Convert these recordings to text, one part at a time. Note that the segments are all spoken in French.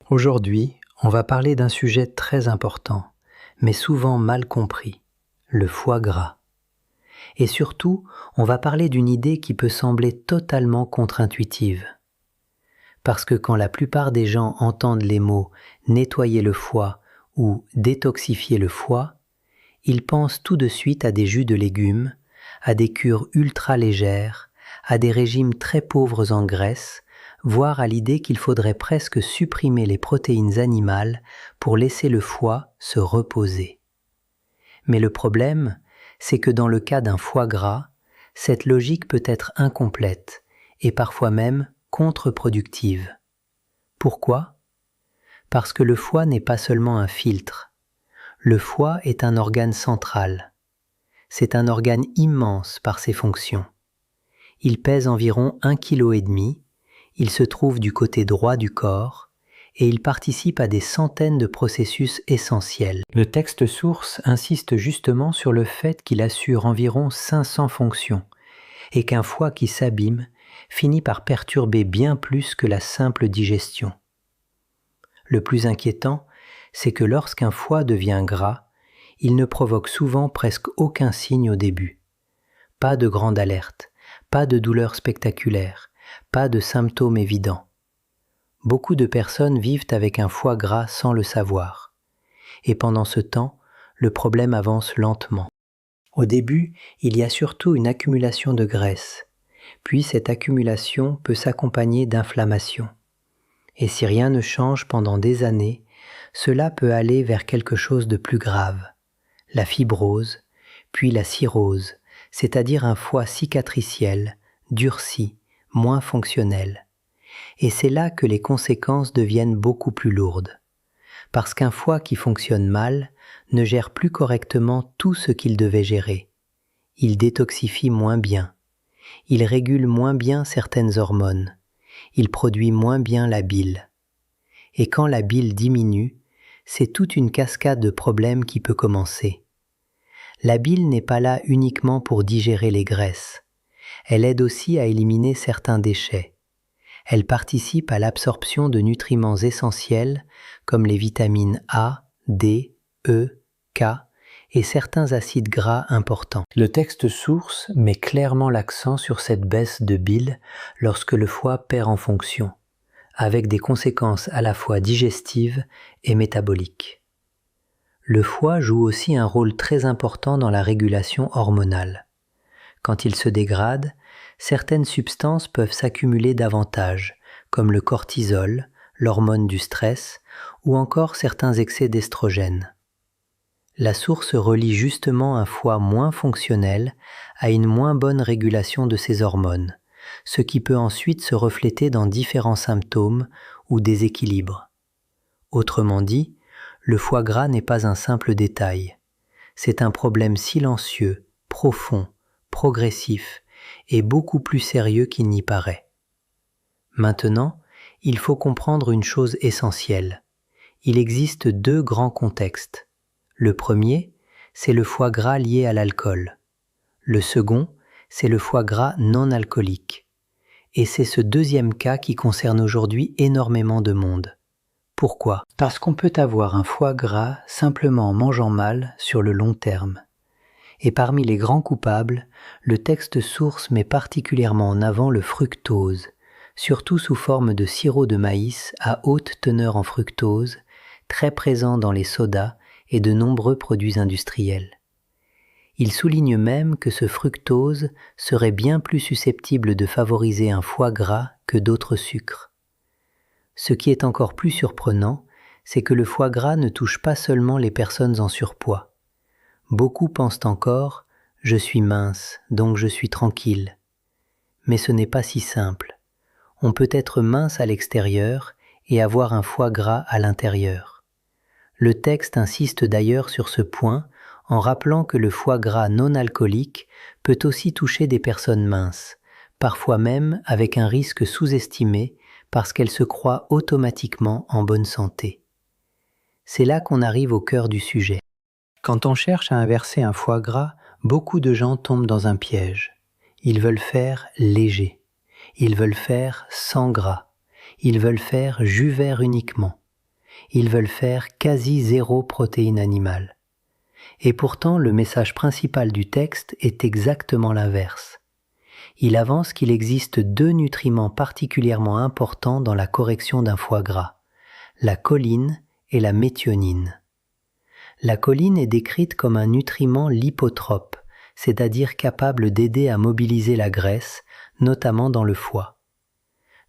Aujourd'hui, on va parler d'un sujet très important, mais souvent mal compris, le foie gras. Et surtout, on va parler d'une idée qui peut sembler totalement contre-intuitive. Parce que quand la plupart des gens entendent les mots « nettoyer le foie » ou « détoxifier le foie », ils pensent tout de suite à des jus de légumes, à des cures ultra légères, à des régimes très pauvres en graisse, voire à l'idée qu'il faudrait presque supprimer les protéines animales pour laisser le foie se reposer. Mais le problème, c'est que dans le cas d'un foie gras, cette logique peut être incomplète et parfois même contre-productive. Pourquoi ? Parce que le foie n'est pas seulement un filtre. Le foie est un organe central. C'est un organe immense par ses fonctions. Il pèse environ 1,5 kg, il se trouve du côté droit du corps et il participe à des centaines de processus essentiels. Le texte source insiste justement sur le fait qu'il assure environ 500 fonctions et qu'un foie qui s'abîme finit par perturber bien plus que la simple digestion. Le plus inquiétant, c'est que lorsqu'un foie devient gras, il ne provoque souvent presque aucun signe au début. Pas de grande alerte, pas de douleur spectaculaire, pas de symptômes évidents. Beaucoup de personnes vivent avec un foie gras sans le savoir. Et pendant ce temps, le problème avance lentement. Au début, il y a surtout une accumulation de graisse. Puis cette accumulation peut s'accompagner d'inflammation. Et si rien ne change pendant des années, cela peut aller vers quelque chose de plus grave, la fibrose, puis la cirrhose, c'est-à-dire un foie cicatriciel, durci, moins fonctionnel. Et c'est là que les conséquences deviennent beaucoup plus lourdes. Parce qu'un foie qui fonctionne mal ne gère plus correctement tout ce qu'il devait gérer. Il détoxifie moins bien. Il régule moins bien certaines hormones. Il produit moins bien la bile. Et quand la bile diminue, c'est toute une cascade de problèmes qui peut commencer. La bile n'est pas là uniquement pour digérer les graisses. Elle aide aussi à éliminer certains déchets. Elle participe à l'absorption de nutriments essentiels comme les vitamines A, D, E, K et certains acides gras importants. Le texte source met clairement l'accent sur cette baisse de bile lorsque le foie perd en fonction, avec des conséquences à la fois digestives et métaboliques. Le foie joue aussi un rôle très important dans la régulation hormonale. Quand il se dégrade, certaines substances peuvent s'accumuler davantage, comme le cortisol, l'hormone du stress, ou encore certains excès d'estrogène. La source relie justement un foie moins fonctionnel à une moins bonne régulation de ces hormones, ce qui peut ensuite se refléter dans différents symptômes ou déséquilibres. Autrement dit, le foie gras n'est pas un simple détail. C'est un problème silencieux, profond, progressif et beaucoup plus sérieux qu'il n'y paraît. Maintenant, il faut comprendre une chose essentielle. Il existe 2 grands contextes. Le premier, c'est le foie gras lié à l'alcool. Le second, c'est le foie gras non alcoolique. Et c'est ce deuxième cas qui concerne aujourd'hui énormément de monde. Pourquoi ? Parce qu'on peut avoir un foie gras simplement en mangeant mal sur le long terme. Et parmi les grands coupables, le texte source met particulièrement en avant le fructose, surtout sous forme de sirop de maïs à haute teneur en fructose, très présent dans les sodas et de nombreux produits industriels. Il souligne même que ce fructose serait bien plus susceptible de favoriser un foie gras que d'autres sucres. Ce qui est encore plus surprenant, c'est que le foie gras ne touche pas seulement les personnes en surpoids. Beaucoup pensent encore « je suis mince, donc je suis tranquille ». Mais ce n'est pas si simple. On peut être mince à l'extérieur et avoir un foie gras à l'intérieur. Le texte insiste d'ailleurs sur ce point en rappelant que le foie gras non alcoolique peut aussi toucher des personnes minces, parfois même avec un risque sous-estimé parce qu'elles se croient automatiquement en bonne santé. C'est là qu'on arrive au cœur du sujet. Quand on cherche à inverser un foie gras, beaucoup de gens tombent dans un piège. Ils veulent faire léger. Ils veulent faire sans gras. Ils veulent faire jus vert uniquement. Ils veulent faire quasi zéro protéine animale. Et pourtant, le message principal du texte est exactement l'inverse. Il avance qu'il existe 2 nutriments particulièrement importants dans la correction d'un foie gras, la choline et la méthionine. La choline est décrite comme un nutriment lipotrope, c'est-à-dire capable d'aider à mobiliser la graisse, notamment dans le foie.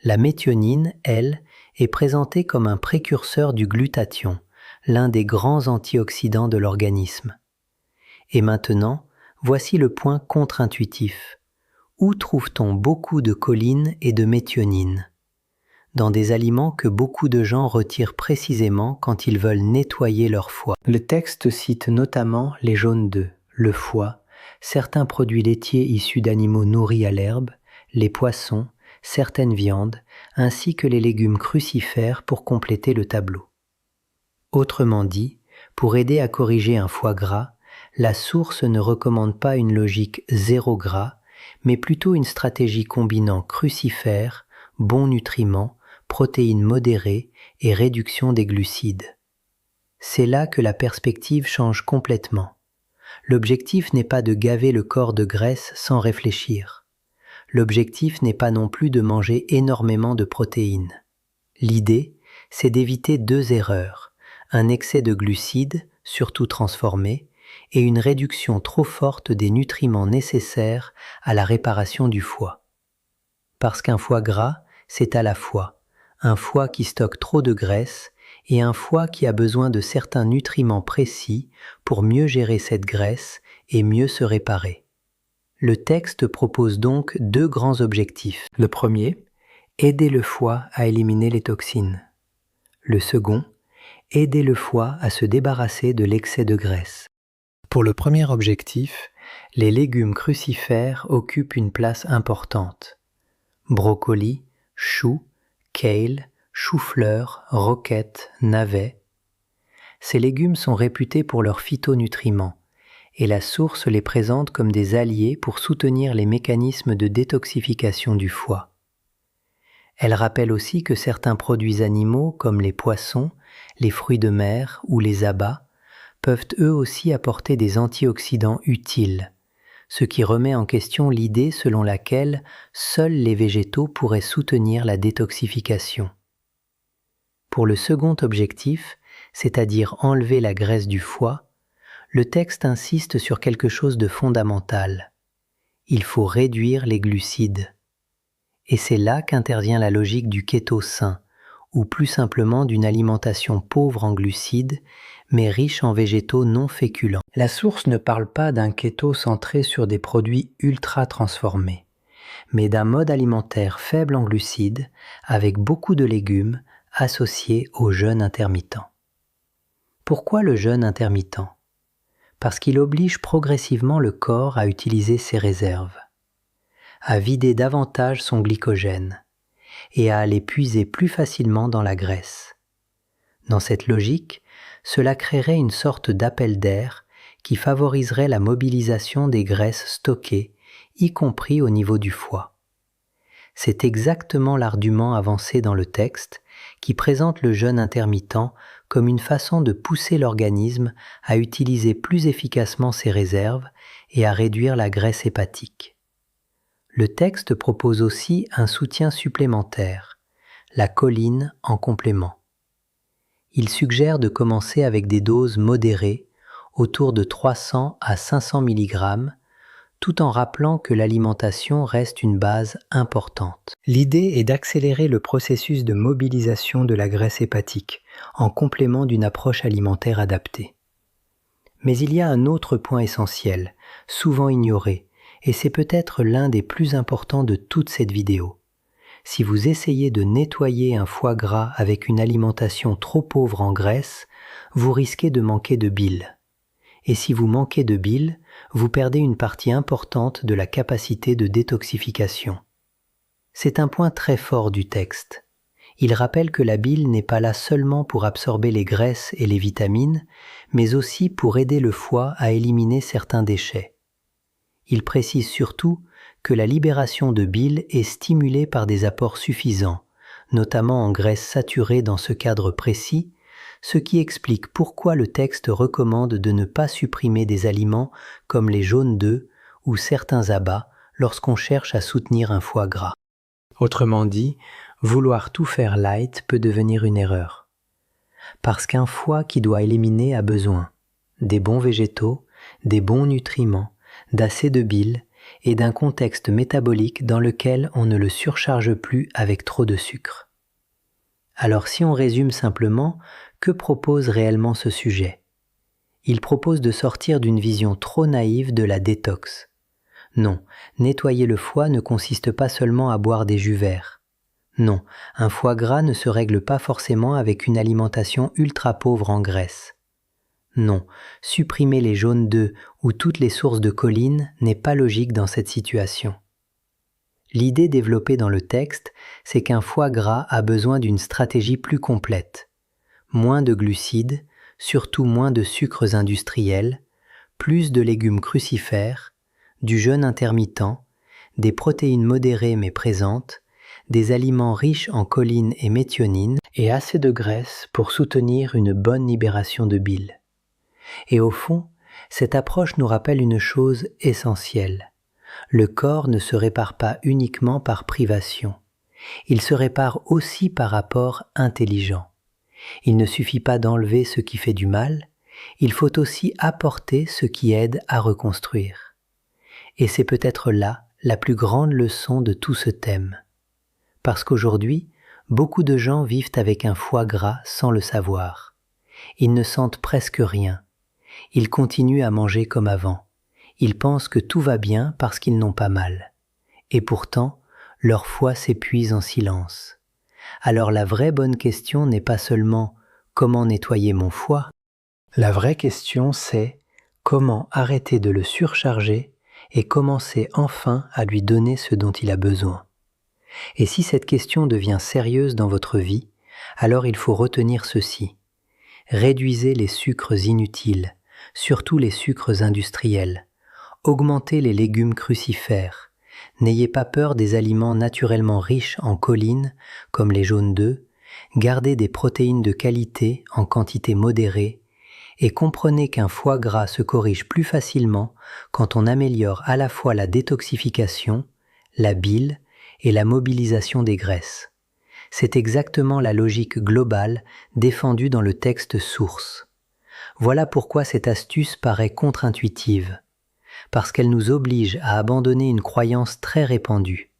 La méthionine, elle, est présentée comme un précurseur du glutathion, l'un des grands antioxydants de l'organisme. Et maintenant, voici le point contre-intuitif. Où trouve-t-on beaucoup de choline et de méthionine ? Dans des aliments que beaucoup de gens retirent précisément quand ils veulent nettoyer leur foie. Le texte cite notamment les jaunes d'œufs, le foie, certains produits laitiers issus d'animaux nourris à l'herbe, les poissons, certaines viandes, ainsi que les légumes crucifères pour compléter le tableau. Autrement dit, pour aider à corriger un foie gras, la source ne recommande pas une logique zéro gras, mais plutôt une stratégie combinant crucifères, bons nutriments, protéines modérées et réduction des glucides. C'est là que la perspective change complètement. L'objectif n'est pas de gaver le corps de graisse sans réfléchir. L'objectif n'est pas non plus de manger énormément de protéines. L'idée, c'est d'éviter 2 erreurs, un excès de glucides, surtout transformés, et une réduction trop forte des nutriments nécessaires à la réparation du foie. Parce qu'un foie gras, c'est à la fois un foie qui stocke trop de graisse et un foie qui a besoin de certains nutriments précis pour mieux gérer cette graisse et mieux se réparer. Le texte propose donc 2 grands objectifs. Le premier, aider le foie à éliminer les toxines. Le second, aider le foie à se débarrasser de l'excès de graisse. Pour le premier objectif, les légumes crucifères occupent une place importante. Brocoli, choux, kale, chou-fleur, roquette, navets. Ces légumes sont réputés pour leurs phytonutriments, et la source les présente comme des alliés pour soutenir les mécanismes de détoxification du foie. Elle rappelle aussi que certains produits animaux comme les poissons, les fruits de mer ou les abats peuvent eux aussi apporter des antioxydants utiles, ce qui remet en question l'idée selon laquelle seuls les végétaux pourraient soutenir la détoxification. Pour le second objectif, c'est-à-dire enlever la graisse du foie, le texte insiste sur quelque chose de fondamental. Il faut réduire les glucides. Et c'est là qu'intervient la logique du kéto sain, ou plus simplement d'une alimentation pauvre en glucides, mais riche en végétaux non féculents. La source ne parle pas d'un kéto centré sur des produits ultra transformés, mais d'un mode alimentaire faible en glucides, avec beaucoup de légumes, associés au jeûne intermittent. Pourquoi le jeûne intermittent ? Parce qu'il oblige progressivement le corps à utiliser ses réserves, à vider davantage son glycogène et à aller puiser plus facilement dans la graisse. Dans cette logique, cela créerait une sorte d'appel d'air qui favoriserait la mobilisation des graisses stockées, y compris au niveau du foie. C'est exactement l'argument avancé dans le texte qui présente le jeûne intermittent comme une façon de pousser l'organisme à utiliser plus efficacement ses réserves et à réduire la graisse hépatique. Le texte propose aussi un soutien supplémentaire, la choline en complément. Il suggère de commencer avec des doses modérées, autour de 300 à 500 mg, tout en rappelant que l'alimentation reste une base importante. L'idée est d'accélérer le processus de mobilisation de la graisse hépatique, en complément d'une approche alimentaire adaptée. Mais il y a un autre point essentiel, souvent ignoré, et c'est peut-être l'un des plus importants de toute cette vidéo. Si vous essayez de nettoyer un foie gras avec une alimentation trop pauvre en graisse, vous risquez de manquer de bile. Et si vous manquez de bile, vous perdez une partie importante de la capacité de détoxification. C'est un point très fort du texte. Il rappelle que la bile n'est pas là seulement pour absorber les graisses et les vitamines, mais aussi pour aider le foie à éliminer certains déchets. Il précise surtout que la libération de bile est stimulée par des apports suffisants, notamment en graisses saturées dans ce cadre précis, ce qui explique pourquoi le texte recommande de ne pas supprimer des aliments comme les jaunes d'œufs ou certains abats lorsqu'on cherche à soutenir un foie gras. Autrement dit, vouloir tout faire light peut devenir une erreur. Parce qu'un foie qui doit éliminer a besoin des bons végétaux, des bons nutriments, d'assez de bile et d'un contexte métabolique dans lequel on ne le surcharge plus avec trop de sucre. Alors si on résume simplement, que propose réellement ce sujet ? Il propose de sortir d'une vision trop naïve de la détox. Non, nettoyer le foie ne consiste pas seulement à boire des jus verts. Non, un foie gras ne se règle pas forcément avec une alimentation ultra pauvre en graisse. Non, supprimer les jaunes d'œufs ou toutes les sources de choline n'est pas logique dans cette situation. L'idée développée dans le texte, c'est qu'un foie gras a besoin d'une stratégie plus complète. Moins de glucides, surtout moins de sucres industriels, plus de légumes crucifères, du jeûne intermittent, des protéines modérées mais présentes, des aliments riches en choline et méthionine et assez de graisse pour soutenir une bonne libération de bile. Et au fond, cette approche nous rappelle une chose essentielle. Le corps ne se répare pas uniquement par privation. Il se répare aussi par rapport intelligent. Il ne suffit pas d'enlever ce qui fait du mal, il faut aussi apporter ce qui aide à reconstruire. Et c'est peut-être là la plus grande leçon de tout ce thème. Parce qu'aujourd'hui, beaucoup de gens vivent avec un foie gras sans le savoir. Ils ne sentent presque rien. Ils continuent à manger comme avant. Ils pensent que tout va bien parce qu'ils n'ont pas mal. Et pourtant, leur foie s'épuise en silence. Alors la vraie bonne question n'est pas seulement « comment nettoyer mon foie ?» La vraie question c'est « comment arrêter de le surcharger et commencer enfin à lui donner ce dont il a besoin ?» Et si cette question devient sérieuse dans votre vie, alors il faut retenir ceci. Réduisez les sucres inutiles, surtout les sucres industriels. Augmentez les légumes crucifères. N'ayez pas peur des aliments naturellement riches en choline, comme les jaunes d'œufs. Gardez des protéines de qualité en quantité modérée et comprenez qu'un foie gras se corrige plus facilement quand on améliore à la fois la détoxification, la bile et la mobilisation des graisses. C'est exactement la logique globale défendue dans le texte source. Voilà pourquoi cette astuce paraît contre-intuitive, parce qu'elle nous oblige à abandonner une croyance très répandue,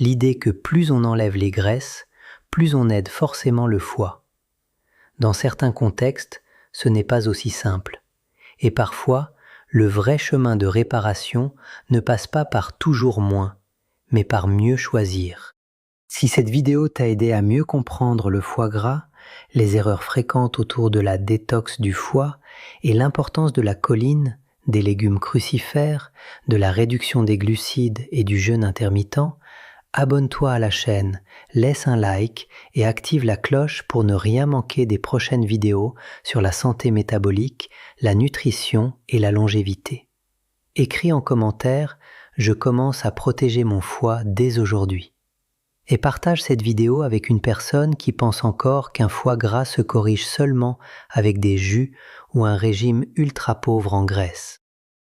l'idée que plus on enlève les graisses, plus on aide forcément le foie. Dans certains contextes, ce n'est pas aussi simple, et parfois, le vrai chemin de réparation ne passe pas par toujours moins, mais par mieux choisir. Si cette vidéo t'a aidé à mieux comprendre le foie gras, les erreurs fréquentes autour de la détox du foie et l'importance de la choline, des légumes crucifères, de la réduction des glucides et du jeûne intermittent, abonne-toi à la chaîne, laisse un like et active la cloche pour ne rien manquer des prochaines vidéos sur la santé métabolique, la nutrition et la longévité. Écris en commentaire « Je commence à protéger mon foie dès aujourd'hui » et partage cette vidéo avec une personne qui pense encore qu'un foie gras se corrige seulement avec des jus ou un régime ultra pauvre en graisse.